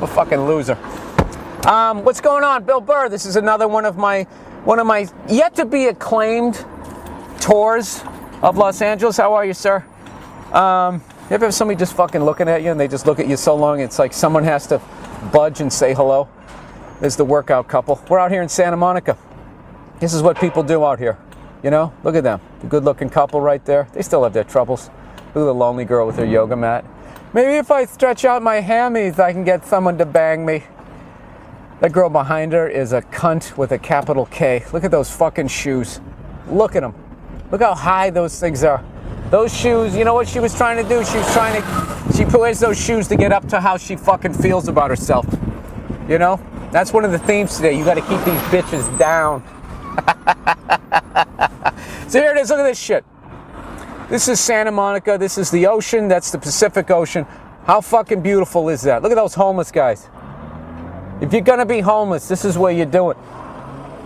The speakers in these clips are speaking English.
a fucking loser. What's going on? Bill Burr. This is another one of my yet to be acclaimed tours of Los Angeles. How are you, sir? You ever have somebody just fucking looking at you and they just look at you so long it's like someone has to budge and say hello? There's the workout couple. We're out here in Santa Monica. This is what people do out here. You know, look at them. The good-looking couple right there. They still have their troubles. Look at the lonely girl with her yoga mat. Maybe if I stretch out my hammies, I can get someone to bang me. That girl behind her is a cunt with a capital K. Look at those fucking shoes. Look at them. Look how high those things are. Those shoes, you know what she was trying to do? She wears those shoes to get up to how she fucking feels about herself. You know? That's one of the themes today. You got to keep these bitches down. So here it is. Look at this shit. This is Santa Monica. This is the ocean. That's the Pacific Ocean. How fucking beautiful is that? Look at those homeless guys. If you're going to be homeless, this is where you do it.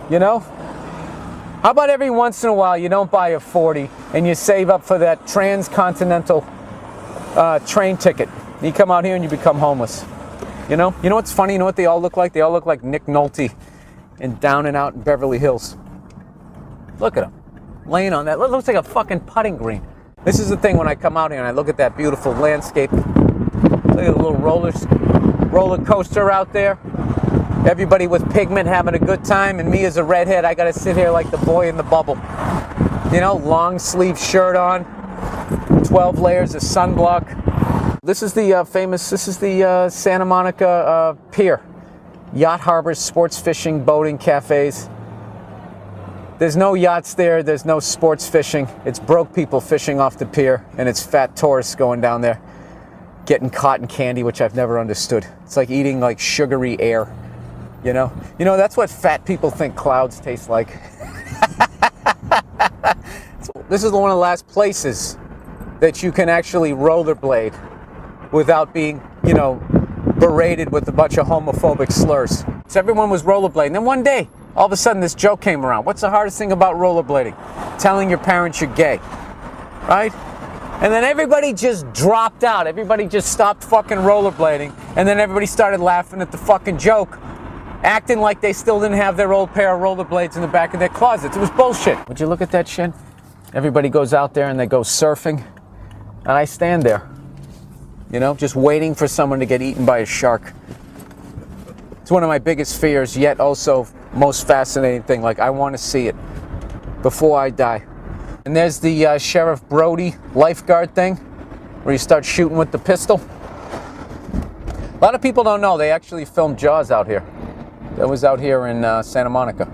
You know? How about every once in a while you don't buy a 40 and you save up for that transcontinental train ticket. You come out here and you become homeless. You know what's funny? You know what they all look like? They all look like Nick Nolte in Down and Out in Beverly Hills. Look at them. Laying on that. It looks like a fucking putting green. This is the thing when I come out here and I look at that beautiful landscape. Look at the little roller coaster out there. Everybody with pigment having a good time, and me as a redhead, I gotta sit here like the boy in the bubble. You know, long sleeve shirt on, 12 layers of sunblock. This is the Santa Monica Pier. Yacht harbors, sports fishing, boating, cafes. There's no yachts there, there's no sports fishing. It's broke people fishing off the pier, and it's fat tourists going down there, getting cotton candy, which I've never understood. It's like eating like sugary air. You know, that's what fat people think clouds taste like. This is one of the last places that you can actually rollerblade without being, berated with a bunch of homophobic slurs. So everyone was rollerblading. Then one day, all of a sudden this joke came around. What's the hardest thing about rollerblading? Telling your parents you're gay, right? And then everybody just dropped out. Everybody just stopped fucking rollerblading. And then everybody started laughing at the fucking joke, acting like they still didn't have their old pair of rollerblades in the back of their closets. It was bullshit. Would you look at that shit? Everybody goes out there and they go surfing. And I stand there, just waiting for someone to get eaten by a shark. It's one of my biggest fears, yet also most fascinating thing. Like, I want to see it before I die. And there's the Sheriff Brody lifeguard thing, where you start shooting with the pistol. A lot of people don't know, they actually filmed Jaws out here. That was out here in Santa Monica.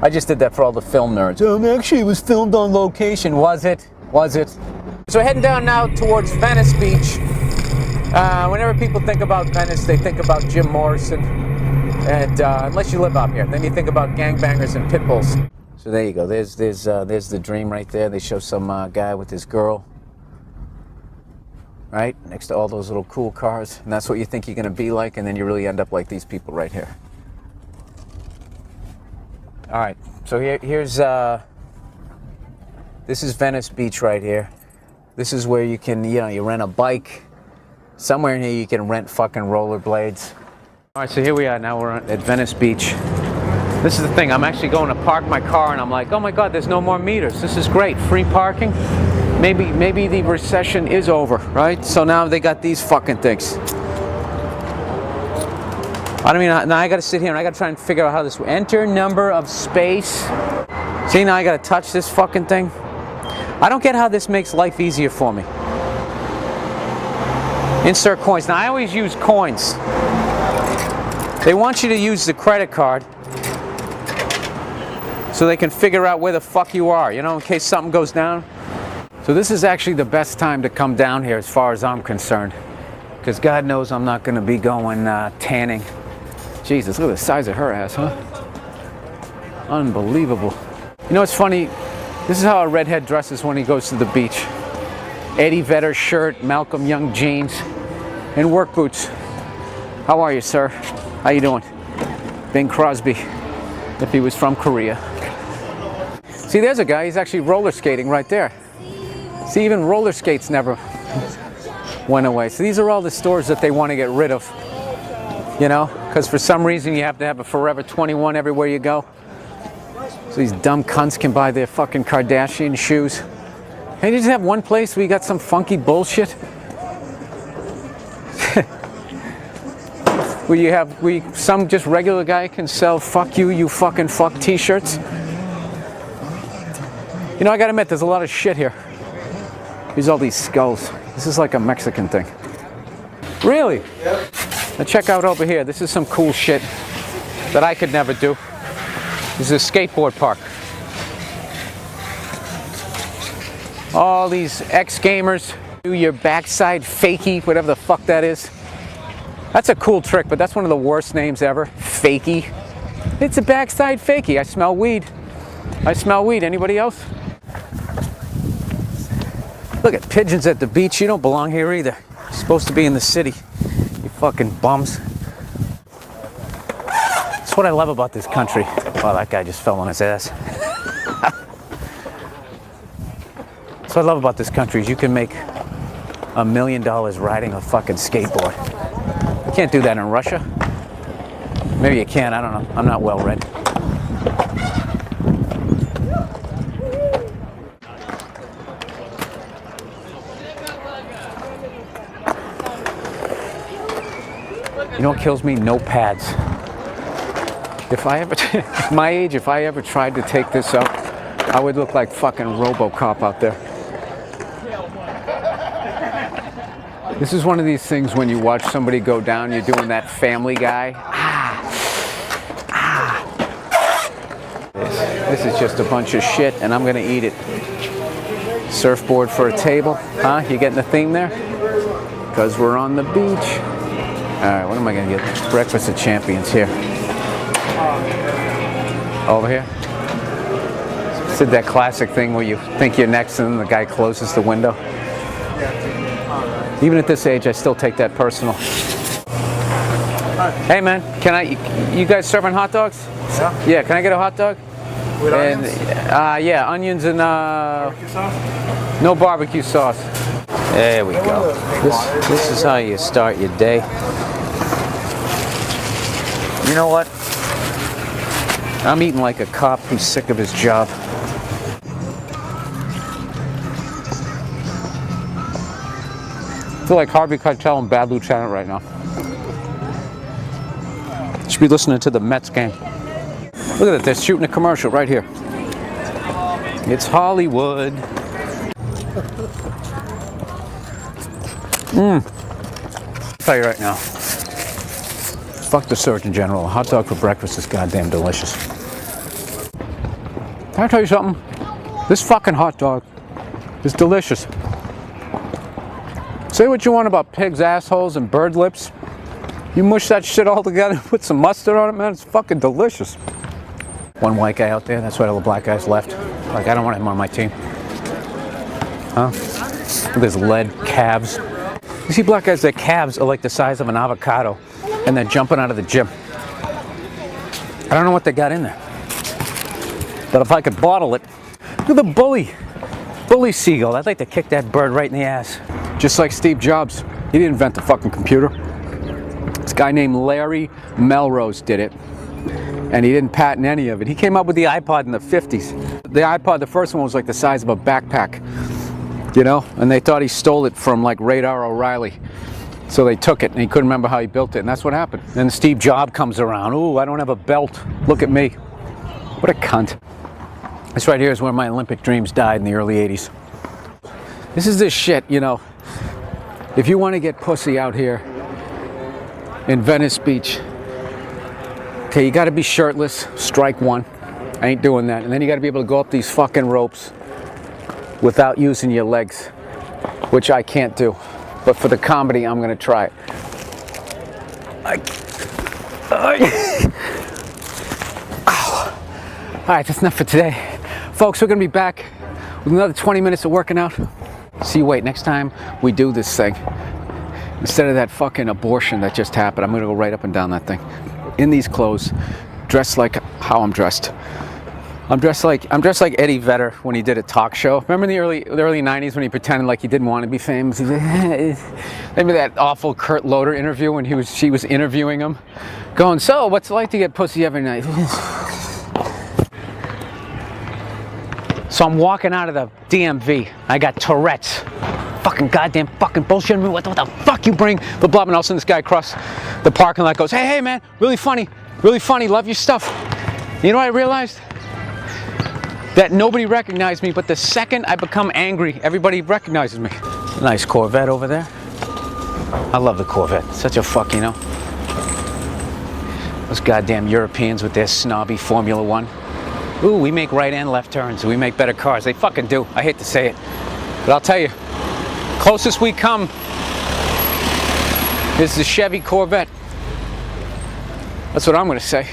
I just did that for all the film nerds. Actually, it was filmed on location. Was it? So we're heading down now towards Venice Beach. Whenever people think about Venice, they think about Jim Morrison. And unless you live out here, then you think about gangbangers and pit bulls. So there you go. There's the Dream right there. They show some guy with his girl, right next to all those little cool cars, and that's what you think you're going to be like, and then you really end up like these people right here. All right. So here's this is Venice Beach right here. This is where you can you rent a bike. Somewhere in here you can rent fucking rollerblades. All right, so here we are now. We're at Venice Beach. This is the thing. I'm actually going to park my car, and I'm like, oh my God, there's no more meters. This is great. Free parking. Maybe the recession is over, right? So now they got these fucking things. Now I got to sit here and I got to try and figure out how this will enter number of space. See, now I got to touch this fucking thing. I don't get how this makes life easier for me. Insert coins. Now I always use coins. They want you to use the credit card so they can figure out where the fuck you are, in case something goes down. So this is actually the best time to come down here as far as I'm concerned, because God knows I'm not going to be going tanning. Jesus, look at the size of her ass, huh? Unbelievable. You know what's funny? This is how a redhead dresses when he goes to the beach. Eddie Vedder shirt, Malcolm Young jeans, and work boots. How are you, sir? How you doing? Bing Crosby, if he was from Korea. See, there's a guy, he's actually roller skating right there. See, even roller skates never went away. So these are all the stores that they want to get rid of. you know, because for some reason you have to have a Forever 21 everywhere you go. So these dumb cunts can buy their fucking Kardashian shoes. Can't you just have one place where you got some funky bullshit? where some just regular guy can sell "fuck you, you fucking fuck" t-shirts. You know, I gotta admit, there's a lot of shit here. There's all these skulls. This is like a Mexican thing. Really? Yep. Now check out over here. This is some cool shit that I could never do. This is a skateboard park. All these ex-gamers do your backside fakie, whatever the fuck that is. That's a cool trick, but that's one of the worst names ever. Fakie. It's a backside fakie. I smell weed. I smell weed. Anybody else? Look at pigeons at the beach. You don't belong here either. You're supposed to be in the city. You fucking bums. That's what I love about this country. Oh, that guy just fell on his ass. That's what I love about this country is you can make $1 million riding a fucking skateboard. You can't do that in Russia. Maybe you can, I don't know. I'm not well read. You know what kills me? No pads. If I ever, at my age, if I ever tried to take this up, I would look like fucking RoboCop out there. This is one of these things when you watch somebody go down, you're doing that Family Guy. This is just a bunch of shit, and I'm gonna eat it. Surfboard for a table, huh? You getting the theme there? Because we're on the beach. All right, what am I gonna get? Breakfast of Champions here. Over here. Did that classic thing where you think you're next and then the guy closes the window. Even at this age, I still take that personal. Hey man, you guys serving hot dogs? Yeah. Yeah, can I get a hot dog? With onions? Yeah, onions and barbecue sauce? No barbecue sauce. There we go. This is how you start your day. You know what? I'm eating like a cop who's sick of his job. I feel like Harvey Keitel and Bad Lieutenant right now. Should be listening to the Mets game. Look at that, they're shooting a commercial right here. It's Hollywood. I'll tell you right now. Fuck the Surgeon General. A hot dog for breakfast is goddamn delicious. Can I tell you something? This fucking hot dog is delicious. Say what you want about pigs' assholes and bird lips. You mush that shit all together and put some mustard on it, man, it's fucking delicious. One white guy out there, that's why all the black guys left. Like, I don't want him on my team. Huh? There's lead calves. You see black guys, their calves are like the size of an avocado, and they're jumping out of the gym. I don't know what they got in there. But if I could bottle it, look at the bully seagull. I'd like to kick that bird right in the ass. Just like Steve Jobs. He didn't invent the fucking computer. This guy named Larry Melrose did it. And he didn't patent any of it. He came up with the iPod in the 50s. The iPod, the first one, was like the size of a backpack. You know? And they thought he stole it from like Radar O'Reilly. So they took it and he couldn't remember how he built it. And that's what happened. Then Steve Jobs comes around. Ooh, I don't have a belt. Look at me. What a cunt. This right here is where my Olympic dreams died in the early 80s. This is this shit, you know. If you want to get pussy out here in Venice Beach, okay, you got to be shirtless, strike one. I ain't doing that. And then you got to be able to go up these fucking ropes without using your legs, which I can't do. But for the comedy, I'm going to try it. All right, that's enough for today. Folks, we're going to be back with another 20 minutes of working out. See, wait, next time we do this thing, instead of that fucking abortion that just happened, I'm going to go right up and down that thing. In these clothes, dressed like how I'm dressed. I'm dressed like Eddie Vedder when he did a talk show. Remember in the early 90s when he pretended like he didn't want to be famous? Remember that awful Kurt Loder interview when she was interviewing him? Going, so what's it like to get pussy every night? So I'm walking out of the DMV. I got Tourette's. Fucking goddamn fucking bullshit. What the fuck you bring? Blah, blah, and all of a sudden this guy across the parking lot goes, hey man, really funny, love your stuff. You know what I realized? That nobody recognized me, but the second I become angry, everybody recognizes me. Nice Corvette over there. I love the Corvette. Such a fuck, you know. Those goddamn Europeans with their snobby Formula One. Ooh, we make right and left turns. We make better cars. They fucking do. I hate to say it. But I'll tell you, closest we come is the Chevy Corvette. That's what I'm gonna say.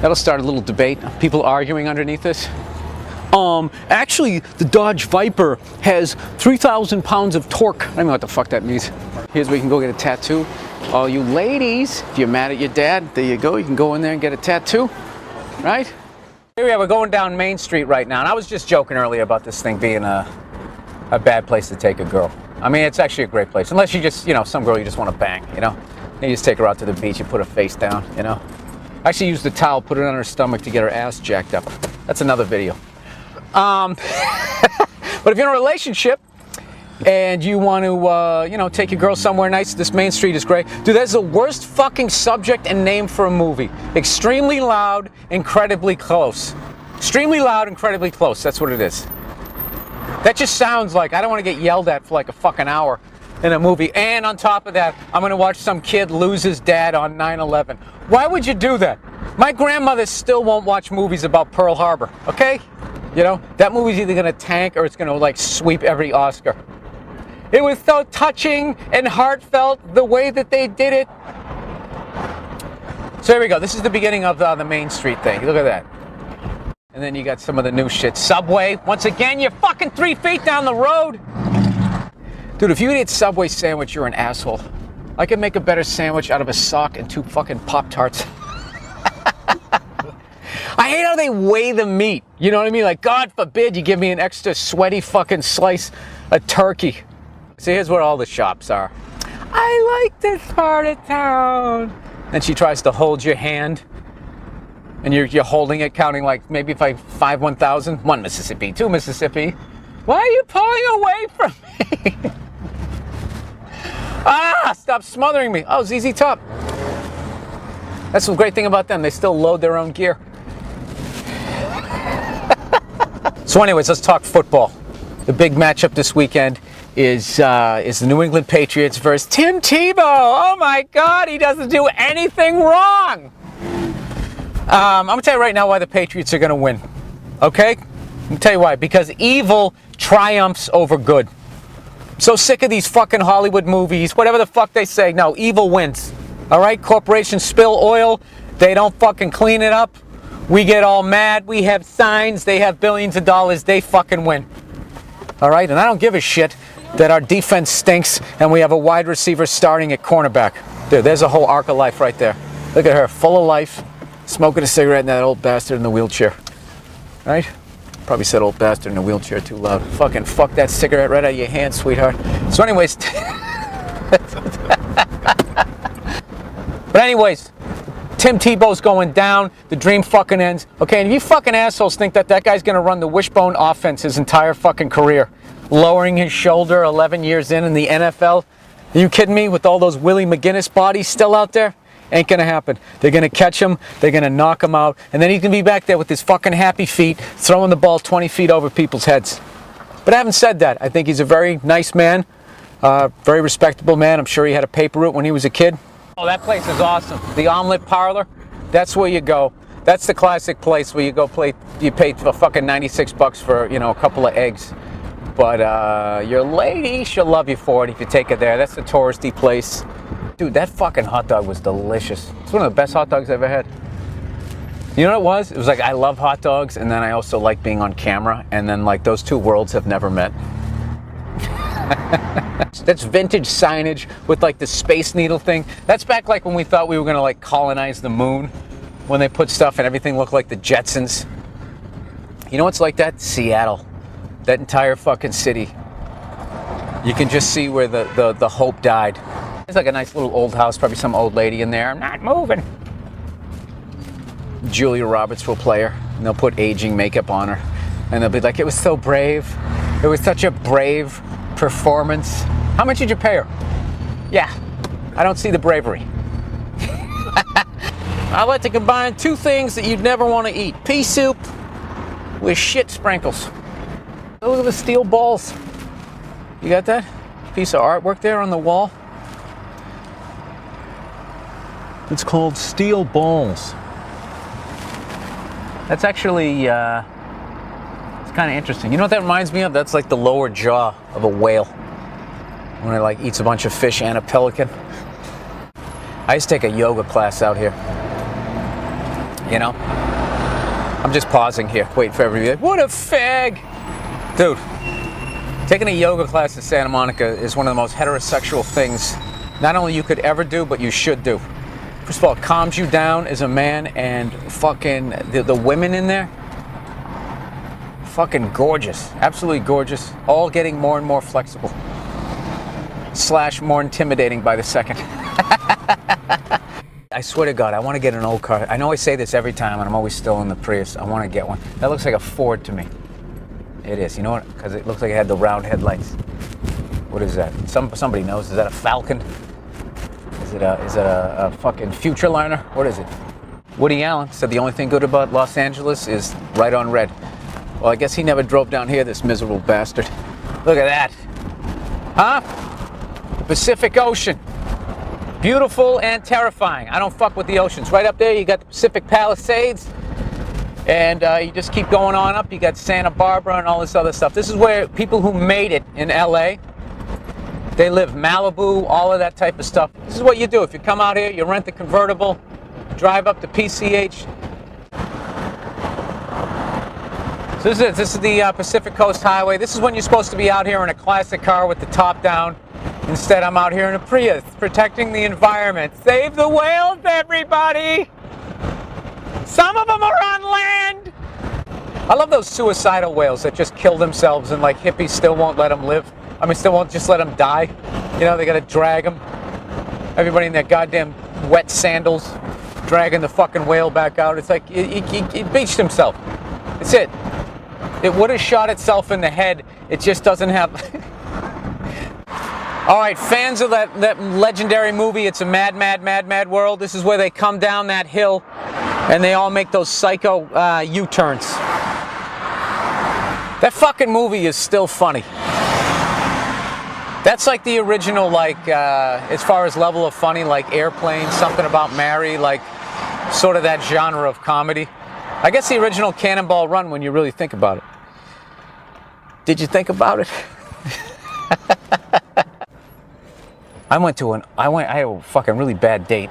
That'll start a little debate. People arguing underneath this. Actually, the Dodge Viper has 3,000 pounds of torque. I don't know what the fuck that means. Here's where you can go get a tattoo. All you ladies, if you're mad at your dad, there you go. You can go in there and get a tattoo, right? Here we are. We're going down Main Street right now. And I was just joking earlier about this thing being a bad place to take a girl. I mean, it's actually a great place. Unless you just, you know, some girl you just want to bang, you know? You just take her out to the beach and put her face down, you know? I actually used the towel, put it on her stomach to get her ass jacked up. That's another video. But if you're in a relationship and you want to, you know, take your girl somewhere nice, this Main Street is great. Dude, that's the worst fucking subject and name for a movie. Extremely loud, incredibly close. Extremely loud, incredibly close. That's what it is. That just sounds like I don't want to get yelled at for like a fucking hour in a movie. And on top of that, I'm going to watch some kid lose his dad on 9/11. Why would you do that? My grandmother still won't watch movies about Pearl Harbor, okay? You know, that movie's either going to tank or it's going to like sweep every Oscar. It was so touching and heartfelt the way that they did it. So here we go. This is the beginning of the Main Street thing. Look at that. And then you got some of the new shit. Subway. Once again, you're fucking 3 feet down the road. Dude, if you eat a Subway sandwich, you're an asshole. I could make a better sandwich out of a sock and 2 fucking Pop-Tarts. I hate how they weigh the meat. You know what I mean? Like, God forbid you give me an extra sweaty fucking slice of turkey. So here's where all the shops are. I like this part of town. And she tries to hold your hand. And you're holding it, counting like maybe 1,000. 1 Mississippi, 2 Mississippi. Why are you pulling away from me? Stop smothering me. Oh, ZZ Top. That's the great thing about them. They still load their own gear. So anyways, let's talk football. The big matchup this weekend is the New England Patriots versus Tim Tebow. Oh my God, he doesn't do anything wrong. I'm going to tell you right now why the Patriots are going to win. Okay? I'm going to tell you why. Because evil triumphs over good. I'm so sick of these fucking Hollywood movies, whatever the fuck they say. No, evil wins. All right? Corporations spill oil. They don't fucking clean it up. We get all mad. We have signs. They have billions of dollars. They fucking win. All right? And I don't give a shit that our defense stinks and we have a wide receiver starting at cornerback. Dude, there's a whole arc of life right there. Look at her, full of life, smoking a cigarette and that old bastard in the wheelchair. Right? Probably said old bastard in a wheelchair too loud. Fucking fuck that cigarette right out of your hand, sweetheart. So anyways. But anyways, Tim Tebow's going down. The dream fucking ends. Okay, and if you fucking assholes think that guy's going to run the wishbone offense his entire fucking career, lowering his shoulder 11 years in the NFL, are you kidding me? With all those Willie McGinnis bodies still out there? Ain't going to happen. They're going to catch him. They're going to knock him out. And then he's going to be back there with his fucking happy feet, throwing the ball 20 feet over people's heads. But I haven't said that. I think he's a very nice man, very respectable man. I'm sure he had a paper route when he was a kid. Oh, that place is awesome. The Omelet Parlor, that's where you go. That's the classic place where you go play. You pay for fucking $96 for, you know, a couple of eggs. But your lady, she'll love you for it if you take her there. That's the touristy place. Dude, that fucking hot dog was delicious. It's one of the best hot dogs I've ever had. You know what it was? It was like I love hot dogs, and then I also like being on camera, and then like those two worlds have never met. That's vintage signage with like the Space Needle thing. That's back like when we thought we were gonna like colonize the moon, when they put stuff and everything looked like the Jetsons. You know what's like that? Seattle. That entire fucking city. You can just see where the hope died. It's like a nice little old house, probably some old lady in there. I'm not moving. Julia Roberts will play her, and they'll put aging makeup on her. And they'll be like, it was so brave. It was such a brave performance. How much did you pay her? Yeah, I don't see the bravery. I like to combine two things that you'd never want to eat. Pea soup with shit sprinkles. Look at the steel balls. You got that? Piece of artwork there on the wall. It's called steel balls. That's actually, it's kind of interesting. You know what that reminds me of? That's like the lower jaw of a whale. When it like eats a bunch of fish and a pelican. I used to take a yoga class out here. You know? I'm just pausing here, waiting for everybody. What a fag! Dude, taking a yoga class in Santa Monica is one of the most heterosexual things not only you could ever do, but you should do. First of all, it calms you down as a man, and fucking the women in there, fucking gorgeous, absolutely gorgeous, all getting more and more flexible, / more intimidating by the second. I swear to God, I want to get an old car. I know I say this every time, and I'm always still in the Prius. I want to get one. That looks like a Ford to me. It is. You know what? Because it looks like it had the round headlights. What is that? Somebody knows. Is that a Falcon? Is it a fucking Futureliner? What is it? Woody Allen said the only thing good about Los Angeles is right on red. Well, I guess he never drove down here, this miserable bastard. Look at that. Huh? Pacific Ocean. Beautiful and terrifying. I don't fuck with the oceans. Right up there, you got the Pacific Palisades. And you just keep going on up. You got Santa Barbara and all this other stuff. This is where people who made it in LA, they live. Malibu, all of that type of stuff. This is what you do. If you come out here, you rent the convertible, drive up to PCH. So this is the Pacific Coast Highway. This is when you're supposed to be out here in a classic car with the top down. Instead, I'm out here in a Prius, protecting the environment. Save the whales, everybody! Some of them are on land! I love those suicidal whales that just kill themselves and like hippies still won't let them live. I mean, still won't just let them die. You know, they gotta drag them. Everybody in their goddamn wet sandals, dragging the fucking whale back out. It's like, he beached himself. That's it. It would have shot itself in the head. It just doesn't have... All right, fans of that legendary movie, It's a Mad, Mad, Mad, Mad World. This is where they come down that hill and they all make those psycho U-turns. That fucking movie is still funny. That's like the original, like, as far as level of funny, like Airplane, Something About Mary, like sort of that genre of comedy. I guess the original Cannonball Run when you really think about it. Did you think about it? I had a fucking really bad date.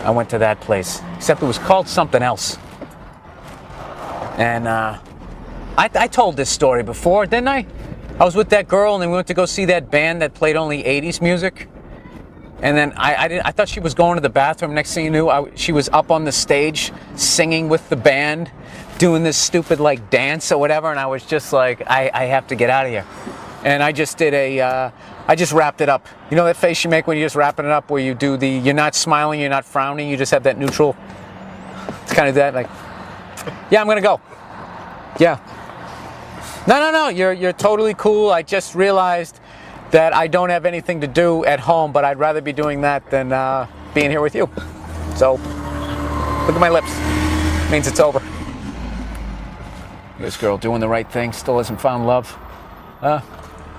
I went to that place, except it was called something else. And I told this story before, didn't I? I was with that girl, and then we went to go see that band that played only 80s music. And then I thought she was going to the bathroom. Next thing you knew, she was up on the stage singing with the band, doing this stupid like dance or whatever. And I was just like, I have to get out of here. And I just did I just wrapped it up. You know that face you make when you're just wrapping it up, where you do you're not smiling, you're not frowning, you just have that neutral. It's kind of that, like, yeah, I'm gonna go. Yeah. No, you're totally cool. I just realized that I don't have anything to do at home, but I'd rather be doing that than being here with you. So, look at my lips. It means it's over. This girl doing the right thing, still hasn't found love.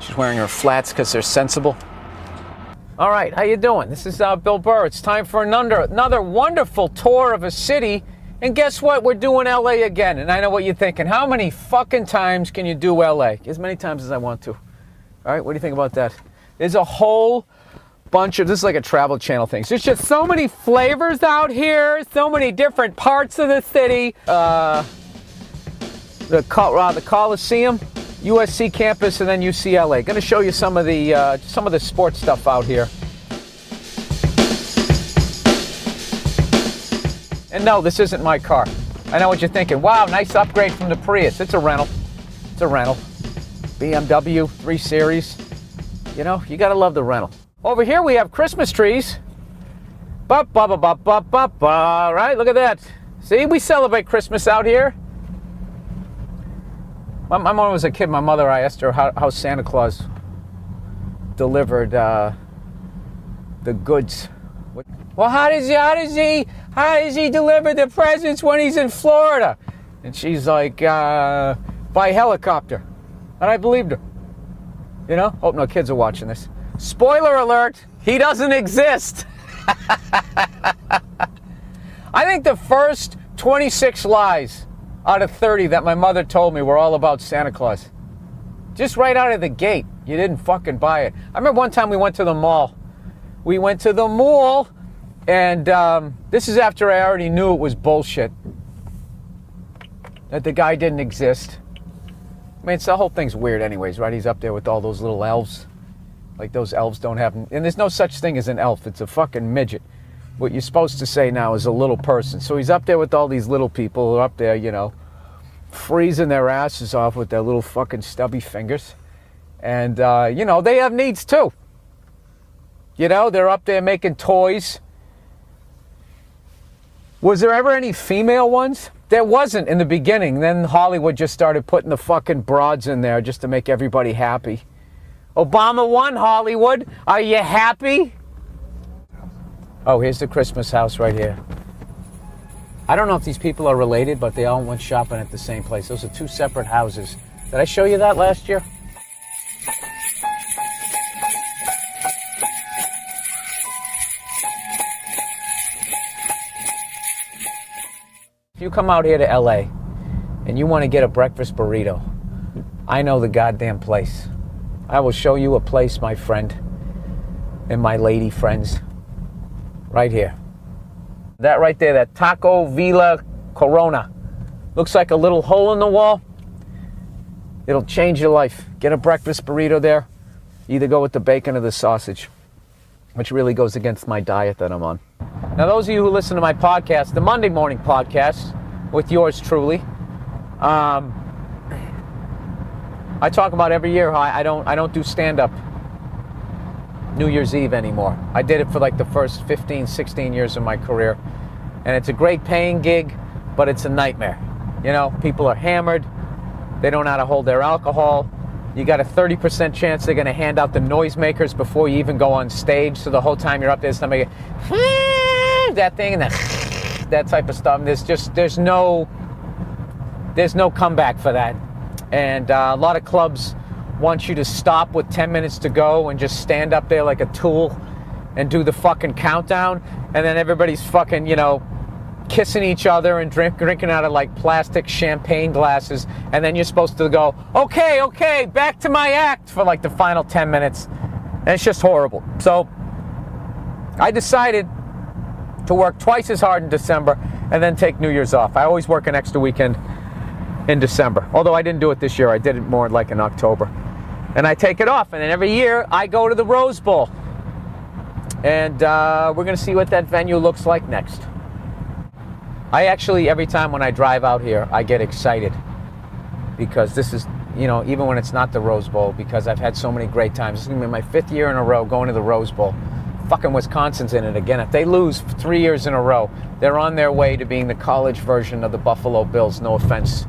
She's wearing her flats because they're sensible. All right, how you doing? This is Bill Burr. It's time for another wonderful tour of a city. And guess what? We're doing LA again. And I know what you're thinking. How many fucking times can you do LA? As many times as I want to. All right, what do you think about that? There's a whole bunch of, this is like a Travel Channel thing. So there's just so many flavors out here, so many different parts of the city. The Coliseum, USC campus, and then UCLA. Going to show you some of the sports stuff out here. And no, this isn't my car. I know what you're thinking. Wow, nice upgrade from the Prius. It's a rental. It's a rental. BMW 3 Series. You know, you gotta love the rental. Over here we have Christmas trees. Ba ba ba ba ba ba ba. Right? Look at that. See, we celebrate Christmas out here. My mom was a kid. My mother, I asked her how Santa Claus delivered the goods. Well, how does he deliver the presents when he's in Florida? And she's like, by helicopter. And I believed her. You know? Hope no kids are watching this. Spoiler alert, he doesn't exist. I think the first 26 lies out of 30 that my mother told me were all about Santa Claus. Just right out of the gate, you didn't fucking buy it. I remember one time we went to the mall. And this is after I already knew it was bullshit. That the guy didn't exist. I mean, the whole thing's weird anyways, right? He's up there with all those little elves. Like those elves don't have... And there's no such thing as an elf. It's a fucking midget. What you're supposed to say now is a little person. So he's up there with all these little people who are up there, you know, freezing their asses off with their little fucking stubby fingers. And, you know, they have needs too. You know, they're up there making toys. Was there ever any female ones? There wasn't in the beginning. Then Hollywood just started putting the fucking broads in there just to make everybody happy. Obama won, Hollywood. Are you happy? Oh, here's the Christmas house right here. I don't know if these people are related, but they all went shopping at the same place. Those are two separate houses. Did I show you that last year? If you come out here to LA and you want to get a breakfast burrito, I know the goddamn place. I will show you a place, my friend, and my lady friends. Right here. That right there, that Taco Villa Corona. Looks like a little hole in the wall. It'll change your life. Get a breakfast burrito there. Either go with the bacon or the sausage, which really goes against my diet that I'm on. Now, those of you who listen to my podcast, the Monday morning podcast with yours truly, I talk about every year how I don't do stand-up New Year's Eve anymore. I did it for like the first 15, 16 years of my career. And it's a great paying gig, but it's a nightmare. You know, people are hammered. They don't know how to hold their alcohol. You got a 30% chance they're going to hand out the noisemakers before you even go on stage. So the whole time you're up there, somebody that thing and that type of stuff. And there's no comeback for that. And a lot of clubs want you to stop with 10 minutes to go and just stand up there like a tool and do the fucking countdown. And then everybody's fucking, you know, kissing each other and drinking out of like plastic champagne glasses. And then you're supposed to go, okay, back to my act for like the final 10 minutes. And it's just horrible. So I decided to work twice as hard in December and then take New Year's off. I always work an extra weekend in December. Although I didn't do it this year. I did it more like in October. And I take it off. And then every year I go to the Rose Bowl. And we're going to see what that venue looks like next. I actually, every time when I drive out here, I get excited. Because this is, you know, even when it's not the Rose Bowl, because I've had so many great times. This is going to be my 5th year in a row going to the Rose Bowl. Fucking Wisconsin's in it again. If they lose 3 years in a row, they're on their way to being the college version of the Buffalo Bills. No offense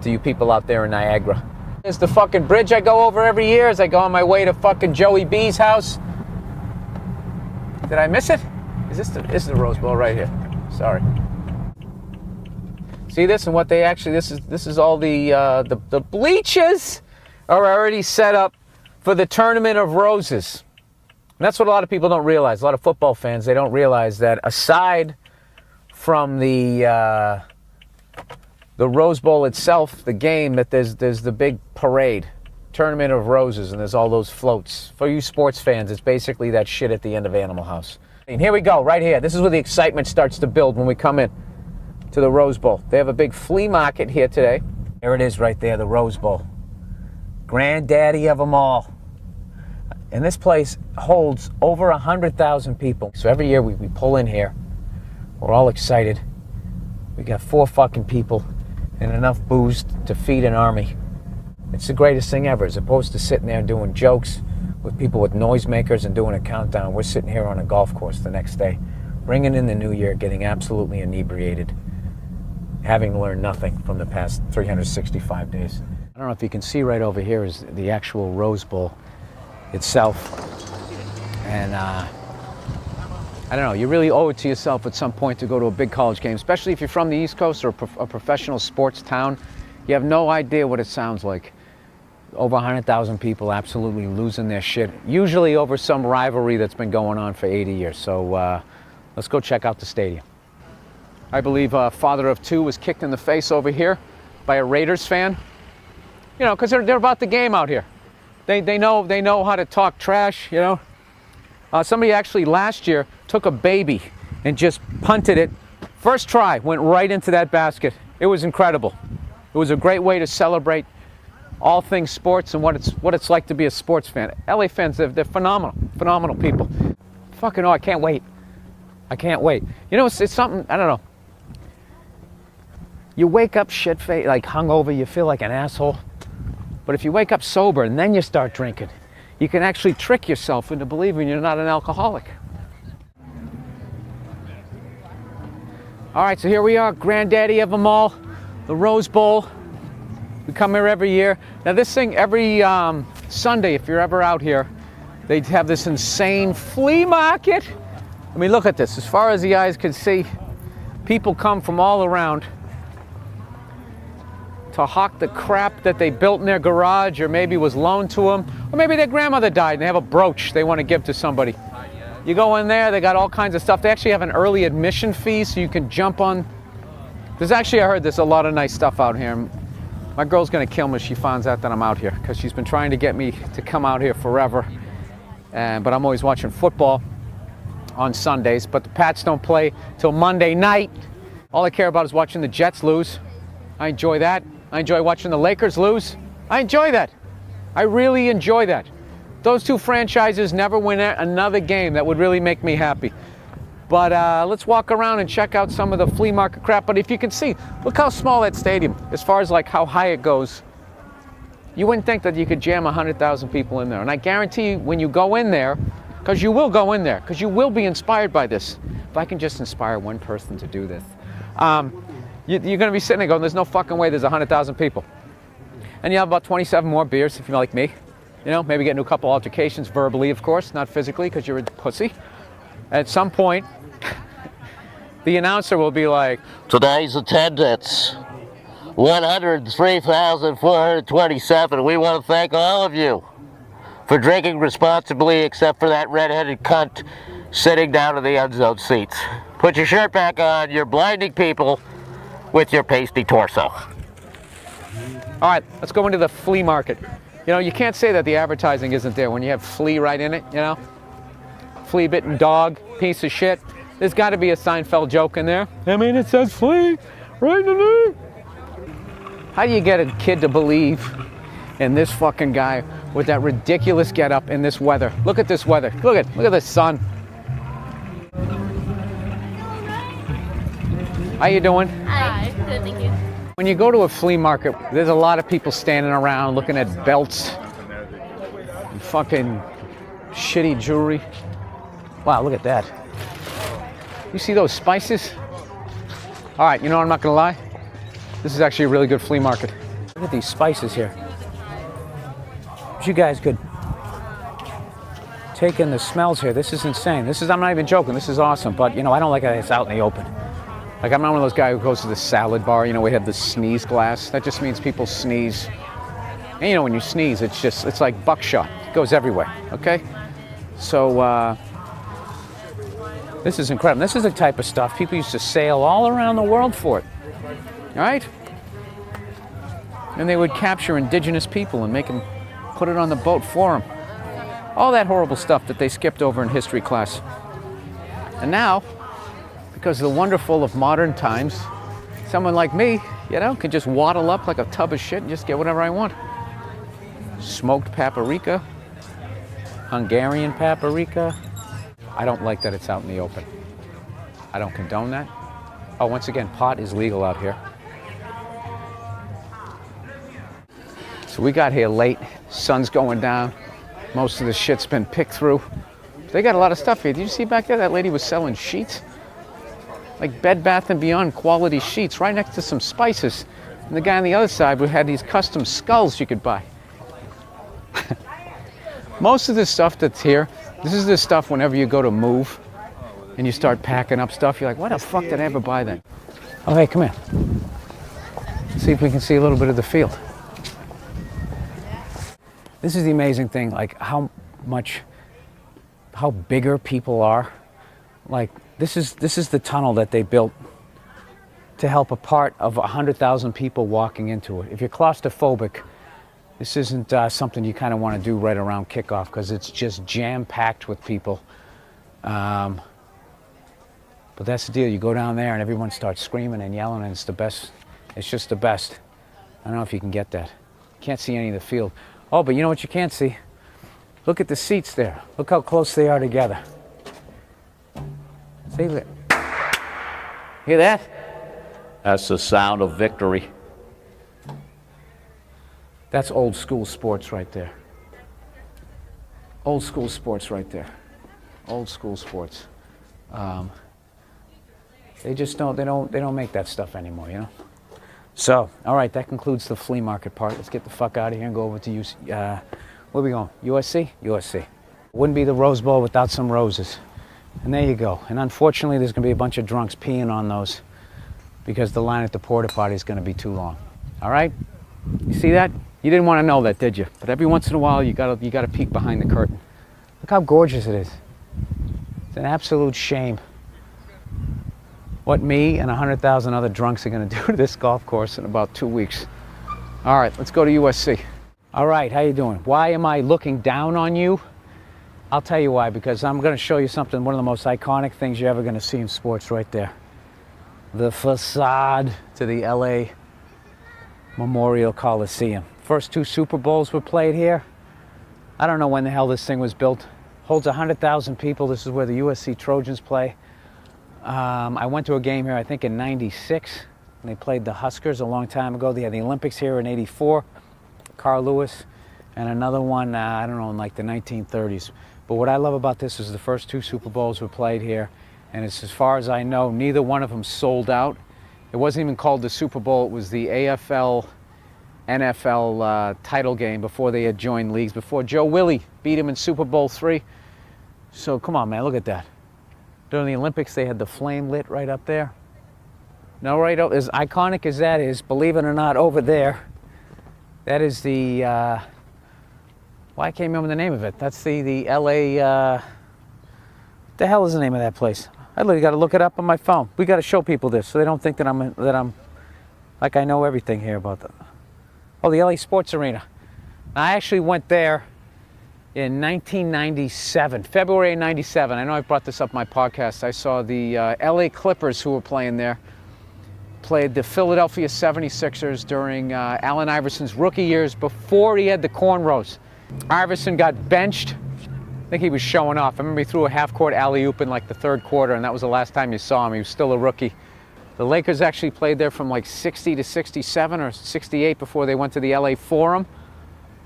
to you people out there in Niagara. There's the fucking bridge I go over every year as I go on my way to fucking Joey B's house. Did I miss it? This is the Rose Bowl right here. Sorry. See this and what they actually, this is all the bleachers are already set up for the Tournament of Roses. And that's what a lot of people don't realize. A lot of football fans, they don't realize that aside from the Rose Bowl itself, the game, that there's the big parade, Tournament of Roses, and there's all those floats. For you sports fans, it's basically that shit at the end of Animal House. And here we go, right here. This is where the excitement starts to build when we come in to the Rose Bowl. They have a big flea market here today. There it is right there, the Rose Bowl. Granddaddy of them all. And this place holds over 100,000 people. So every year we pull in here. We're all excited. We got 4 fucking people and enough booze to feed an army. It's the greatest thing ever. As opposed to sitting there doing jokes with people with noisemakers and doing a countdown, we're sitting here on a golf course the next day, bringing in the new year, getting absolutely inebriated, having learned nothing from the past 365 days. I don't know if you can see right over here is the actual Rose Bowl itself. And I don't know, you really owe it to yourself at some point to go to a big college game, especially if you're from the East Coast or a professional sports town. You have no idea what it sounds like. Over 100,000 people absolutely losing their shit, usually over some rivalry that's been going on for 80 years. So let's go check out the stadium. I believe a father of 2 was kicked in the face over here by a Raiders fan. You know, because they're about the game out here. They know how to talk trash, you know. Somebody actually last year took a baby and just punted it. First try, went right into that basket. It was incredible. It was a great way to celebrate all things sports and what it's like to be a sports fan. LA fans, they're phenomenal people. Fucking I can't wait. I can't wait. You know, it's something, I don't know. You wake up shit-faced, like hungover, you feel like an asshole. But if you wake up sober and then you start drinking, you can actually trick yourself into believing you're not an alcoholic. All right, so here we are, granddaddy of them all, the Rose Bowl. We come here every year. Now this thing, every Sunday, if you're ever out here, they have this insane flea market. I mean, look at this. As far as the eyes can see, people come from all around to hawk the crap that they built in their garage or maybe was loaned to them, or maybe their grandmother died and they have a brooch they want to give to somebody. You go in there, they got all kinds of stuff. They actually have an early admission fee so you can jump on. There's actually, I heard there's a lot of nice stuff out here. My girl's gonna kill me if she finds out that I'm out here, because she's been trying to get me to come out here forever. But I'm always watching football on Sundays, but the Pats don't play till Monday night. All I care about is watching the Jets lose. I enjoy that. I enjoy watching the Lakers lose. I enjoy that. I really enjoy that. Those 2 franchises never win another game that would really make me happy. But let's walk around and check out some of the flea market crap. But if you can see, look how small that stadium, as far as like how high it goes. You wouldn't think that you could jam 100,000 people in there. And I guarantee you, when you go in there, because you will go in there, because you will be inspired by this. If I can just inspire one person to do this. You're going to be sitting there going, there's no fucking way there's 100,000 people. And you have about 27 more beers if you're like me. You know, maybe get into a couple altercations, verbally, of course, not physically, because you're a pussy. At some point, the announcer will be like, today's attendance, 103,427. We want to thank all of you for drinking responsibly, except for that redheaded cunt sitting down in the end zone seats. Put your shirt back on, you're blinding people with your pasty torso. All right, let's go into the flea market. You know, you can't say that the advertising isn't there when you have flea right in it, you know? Flea-bitten dog, piece of shit. There's got to be a Seinfeld joke in there. I mean, it says flea right in the name. How do you get a kid to believe in this fucking guy with that ridiculous getup in this weather? Look at this weather. Look at the sun. How you doing? Hi. Good, thank you. When you go to a flea market, there's a lot of people standing around looking at belts and fucking shitty jewelry. Wow, look at that. You see those spices? All right, you know what, I'm not gonna lie. This is actually a really good flea market. Look at these spices here. You guys could take in the smells here. This is insane. I'm not even joking, this is awesome. But you know, I don't like it it's out in the open. Like, I'm not one of those guys who goes to the salad bar, you know, we have the sneeze glass. That just means people sneeze. And you know, when you sneeze, it's like buckshot. It goes everywhere, okay? So, this is incredible. This is the type of stuff people used to sail all around the world for it, all right? And they would capture indigenous people and make them put it on the boat for them. All that horrible stuff that they skipped over in history class. And now, because of the wonderful of modern times, someone like me, you know, can just waddle up like a tub of shit and just get whatever I want. Smoked paprika, Hungarian paprika. I don't like that it's out in the open. I don't condone that. Oh, once again, pot is legal out here. So we got here late, sun's going down. Most of the shit's been picked through. They got a lot of stuff here. Did you see back there? That lady was selling sheets. Like Bed Bath & Beyond quality sheets right next to some spices. And the guy on the other side had these custom skulls you could buy. Most of the stuff that's here, this is the stuff whenever you go to move and you start packing up stuff, you're like, why the fuck did I ever buy that? Oh, hey, come here. See if we can see a little bit of the field. This is the amazing thing, like how bigger people are. Like this is the tunnel that they built to help a part of 100,000 people walking into it. If you're claustrophobic, this isn't something you kind of want to do right around kickoff because it's just jam-packed with people. But that's the deal. You go down there and everyone starts screaming and yelling, and it's the best. It's just the best. I don't know if you can get that. Can't see any of the field. Oh, but you know what you can't see? Look at the seats there. Look how close they are together. See that? Hear that? That's the sound of victory. That's old school sports right there. Old school sports right there. Old school sports. They just don't. They don't make that stuff anymore. You know. So, all right, that concludes the flea market part. Let's get the fuck out of here and go over to where are we going? USC? USC. Wouldn't be the Rose Bowl without some roses. And there you go. And unfortunately, there's going to be a bunch of drunks peeing on those because the line at the porta potty is going to be too long. All right? You see that? You didn't want to know that, did you? But every once in a while, you gotta peek behind the curtain. Look how gorgeous it is. It's an absolute shame what me and 100,000 other drunks are going to do to this golf course in about 2 weeks. All right, let's go to USC. All right, how you doing? Why am I looking down on you? I'll tell you why, because I'm going to show you something, one of the most iconic things you're ever going to see in sports right there. The facade to the LA Memorial Coliseum. First 2 Super Bowls were played here. I don't know when the hell this thing was built. Holds 100,000 people. This is where the USC Trojans play. I went to a game here, I think in '96. They played the Huskers a long time ago. They had the Olympics here in '84. Carl Lewis. And another one, I don't know, in like the 1930s. But what I love about this is the first 2 Super Bowls were played here. And it's, as far as I know, neither one of them sold out. It wasn't even called the Super Bowl. It was the AFL NFL title game before they had joined leagues, before Joe Willie beat him in Super Bowl III. So come on, man, look at that. During the Olympics, they had the flame lit right up there. Now, right up, as iconic as that is, believe it or not, over there, that is the, well, I can't remember the name of it. That's the LA, what the hell is the name of that place? I literally got to look it up on my phone. We got to show people this so they don't think that I'm like I know everything here about them. Oh, the LA Sports Arena. I actually went there in 1997, February of 97. I know I brought this up in my podcast. I saw the LA Clippers, who were playing there, played the Philadelphia 76ers during Allen Iverson's rookie years before he had the cornrows. Iverson got benched. I think he was showing off. I remember he threw a half-court alley-oop in like the 3rd quarter, and that was the last time you saw him. He was still a rookie. The Lakers actually played there from like 60 to 67 or 68 before they went to the LA Forum,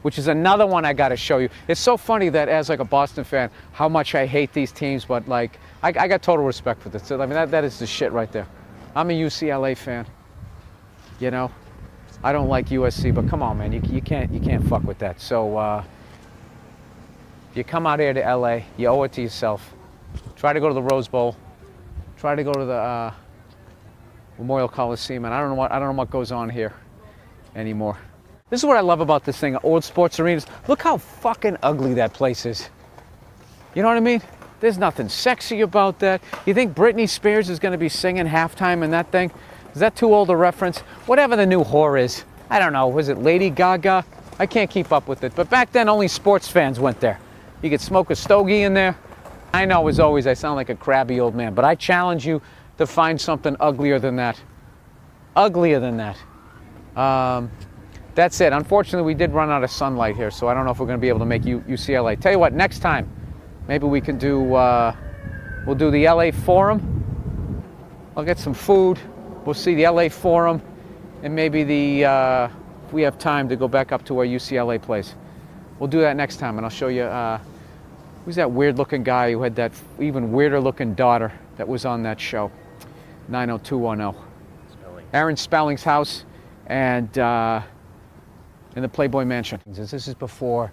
which is another one I got to show you. It's so funny that as like a Boston fan, how much I hate these teams, but like I got total respect for this. I mean, that is the shit right there. I'm a UCLA fan. You know, I don't like USC, but come on, man, you can't fuck with that. So you come out here to LA, you owe it to yourself. Try to go to the Rose Bowl. Try to go to the Memorial Coliseum, and I don't know what goes on here anymore. This is what I love about this thing, old sports arenas. Look how fucking ugly that place is. You know what I mean? There's nothing sexy about that. You think Britney Spears is going to be singing halftime in that thing? Is that too old a reference? Whatever the new whore is. I don't know. Was it Lady Gaga? I can't keep up with it. But back then, only sports fans went there. You could smoke a stogie in there. I know, as always, I sound like a crabby old man, but I challenge you to find something uglier than that. Uglier than that. That's it. Unfortunately, we did run out of sunlight here, so I don't know if we're going to be able to make UCLA. Tell you what, next time, maybe we can do, we'll do the LA Forum, I'll get some food. We'll see the LA Forum, and maybe if we have time to go back up to our UCLA place. We'll do that next time, and I'll show you who's that weird-looking guy who had that even weirder-looking daughter that was on that show, 90210. Aaron Spelling's house, and in the Playboy Mansion. This is before,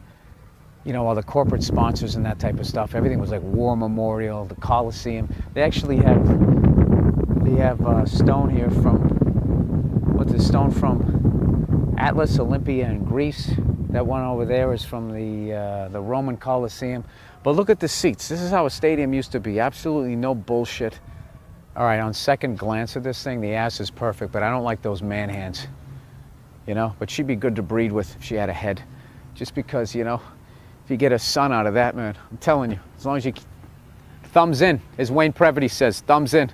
you know, all the corporate sponsors and that type of stuff. Everything was like War Memorial, the Coliseum. They actually have stone here from, what's the stone from? Atlas Olympia in Greece. That one over there is from the Roman Coliseum. But look at the seats. This is how a stadium used to be. Absolutely no bullshit. All right, on second glance at this thing, the ass is perfect, but I don't like those man hands. You know, but she'd be good to breed with if she had a head. Just because, you know, if you get a son out of that, man, I'm telling you, as long as you thumbs in, as Wayne Previty says, thumbs in.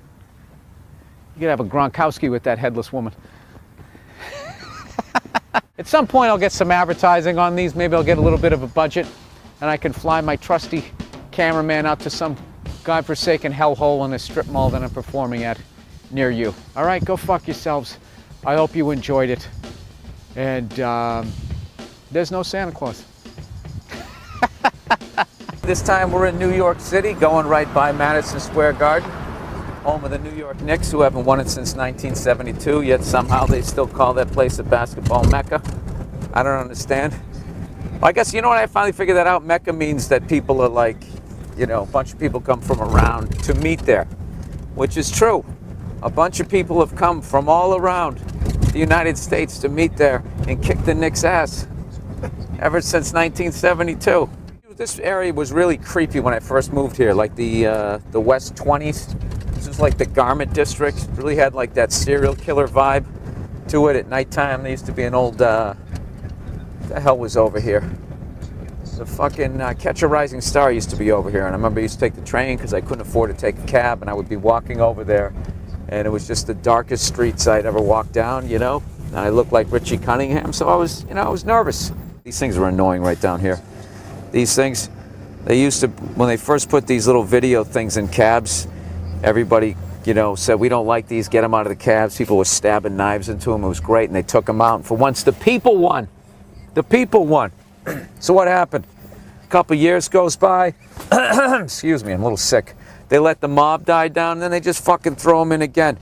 You could have a Gronkowski with that headless woman. At some point, I'll get some advertising on these. Maybe I'll get a little bit of a budget, and I can fly my trusty cameraman out to some godforsaken hellhole in a strip mall that I'm performing at near you. All right, go fuck yourselves. I hope you enjoyed it. And there's no Santa Claus. This time we're in New York City, going right by Madison Square Garden, home of the New York Knicks, who haven't won it since 1972, yet somehow they still call that place a basketball mecca. I don't understand. Well, I guess, you know what, I finally figured that out. Mecca means that people are like, you know, a bunch of people come from around to meet there, which is true. A bunch of people have come from all around the United States to meet there and kick the Knicks' ass ever since 1972. This area was really creepy when I first moved here, like the West 20s. This was like the garment district. It really had like that serial killer vibe to it at nighttime. There used to be an old, what the hell was over here? The fucking Catch a Rising Star used to be over here, and I remember I used to take the train because I couldn't afford to take a cab, and I would be walking over there, and it was just the darkest streets I'd ever walked down, you know, and I looked like Richie Cunningham, so I was, you know, I was nervous. These things were annoying right down here. These things, they used to, when they first put these little video things in cabs, everybody, you know, said, we don't like these, get them out of the cabs. People were stabbing knives into them. It was great, and they took them out, and for once, the people won. The people won. So what happened? A couple years goes by. Excuse me, I'm a little sick. They let the mob die down, and then they just fucking throw them in again.